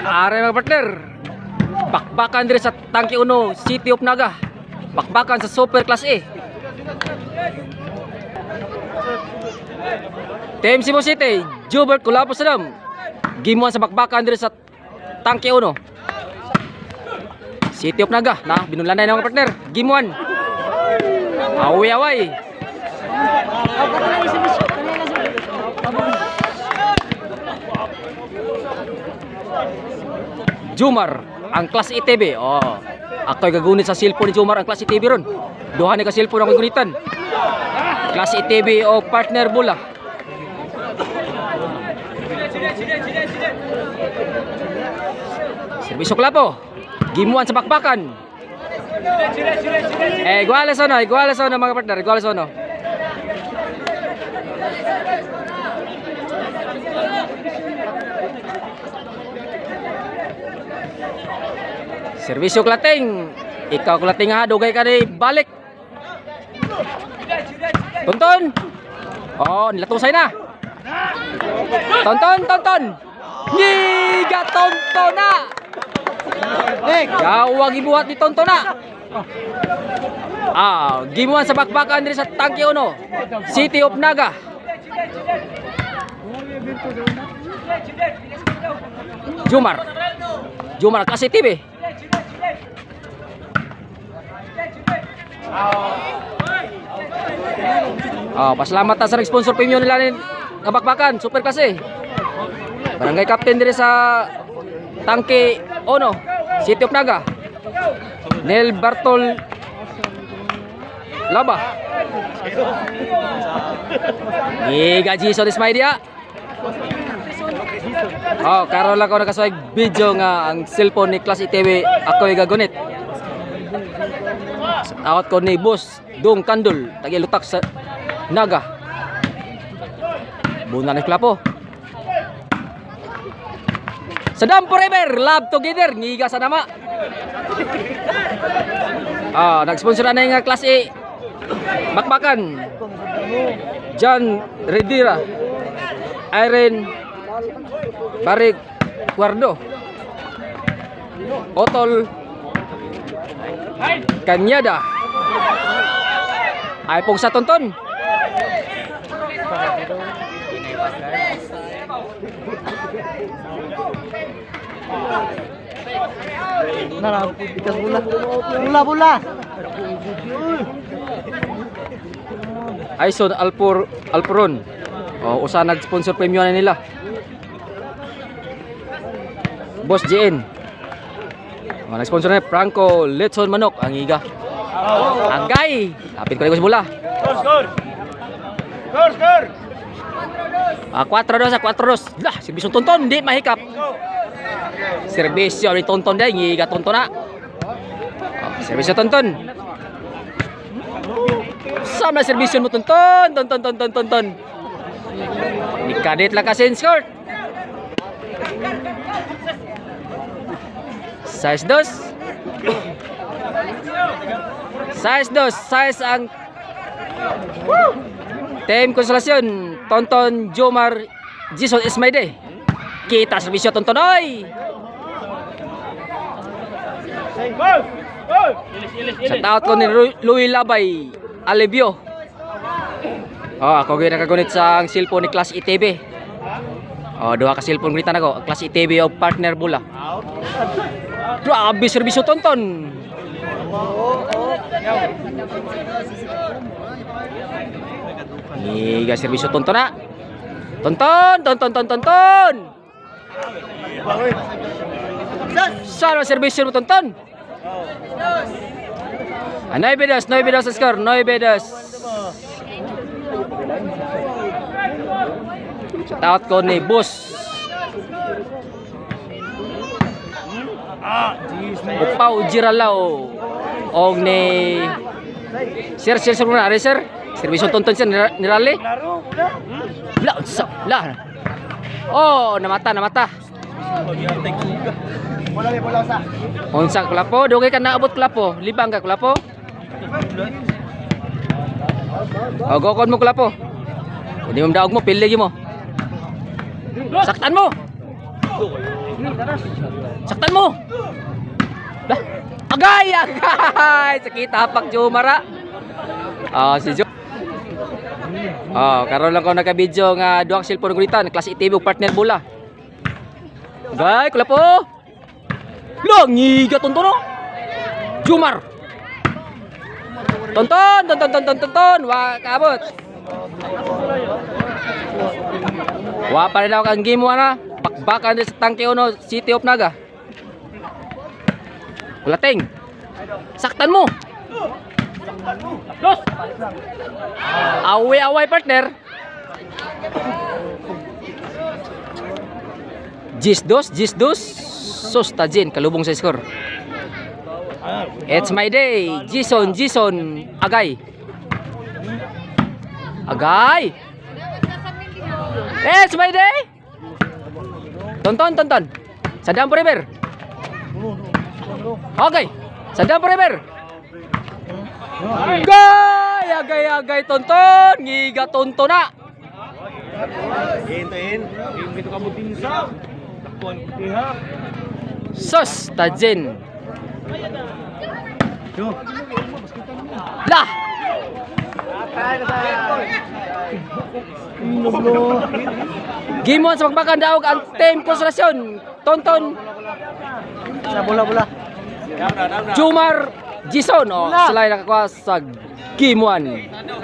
Are mga partner. Bakbakan dire sa Tangke Uno, City of Naga. Bakbakan sa Super Class A. Team Cebu City, Jubert Kulapo Sadam. Game 1 sa bakbakan dire sa Tangke Uno, City of Naga. Nah, binulanay na mga partner. Game 1. Away-away. Jumar ang Class ITB. Oh, ako'y gagunit sa cellphone ni Jumar ang Class ITB ron. Duha ni ka cellphone ang gunitan. Class ITB o partner bola. Serbisyo Kulapo. Game 1 sa bakbakan. Iguales ono mga partner, iguales ono. Serbisyo Klating. Ikaw Klating ha, dugay ka ni balik. Tonton. Oh, nilatusay na. Tonton. Giga Tonton na. Gawang ibuhat ni Tonton na. Game 1 sa bakbakan diri sa Tangke Uno, City of Naga. Jumar Class ITB. Pasalamat ta sa sponsor premium nila ni nga bakbakan Super Class A. Barangay Captain dire sa Tangke Uno, City of Naga. Nel Bartol Laba. Giga Jason Ismaidia. Karon lang ko nakasuwag video nga ang cellphone ni Class ITB ako'y gagunit. Out ko ni Boss Dong Kandol, tagilutak sa Naga. Buna ni Klapo. Sadam forever, love together, ngiga sa nama. Nag-sponsor na nga Class A bakbakan. John Redira, Irene Barik Guardo, Otol Kanyada, ay pong sa Tonton. Bola. Aison Alpuron. Usa nag-sponsor premium na nila. Boss JN. Nag-sponsor na Franco Letson Manok ang iga. Agay. Lapit ko sa bola. Score. 4-2. Lah, serbisyo Tonton di mahikap. Serbisyo ni Tonton dai ngiga Tonton na. Serbisyo Tonton. Sama serbisyo mo Tonton. Ikadit lang kasi score. Size 2. Size ang Team Konsolasyon, Tonton Jomar Jason Ismaide. Kita serbisyo Tonton oy. Sa taot ko ni Louis Labay Alibio. Ako gina nakagunit sa cellphone ni Class ITB. Duha ka cellphone gunita na ko, Class ITB o partner bola. Grabe serbisyo Tonton. Giga serbisyo Tonton na. Tonton. Sana serbisyo mo Tonton. 9-2 ang score, 9-2. Taot ko ni Boss Pau Giralao og ni Sir muna sir. Serbisyo Tonton siya ni Rally. Namata. Bola sa. Unsa Kulapo, dugay ka naabot Kulapo. Libang ka Kulapo. Gokon mo Kulapo. Hindi mo daog mo, pili mo. Saktan mo. Saktan mo. Lah. Agay, agay. Sakit hapak Jumara. Si Jo. Karon lang ko naka-video nga duha ka cellphone gulitan, klase TV ug partner bola. Agay, kula po. Langi gaton to no. Jumar. Tonton. Wa kaabot. Wa pa rin ako ang game mo na. Bakbakan din sa tangke uno, City of Naga. Kulating. Saktan mo. Los. Away partner. Jis dos. Sustajin kalubong sa score. It's my day. Jison. Agay. It's my day. Tonton. Sadam forever. Okay. Sadam forever. Agay tonton. Ngiga tonton na. Sos tajin. Lah. Game 1 sa pagbakan daog ang team konsentrasyon. Tonton. Bola. Jumar Jison. Selain nakakuha sa game 1.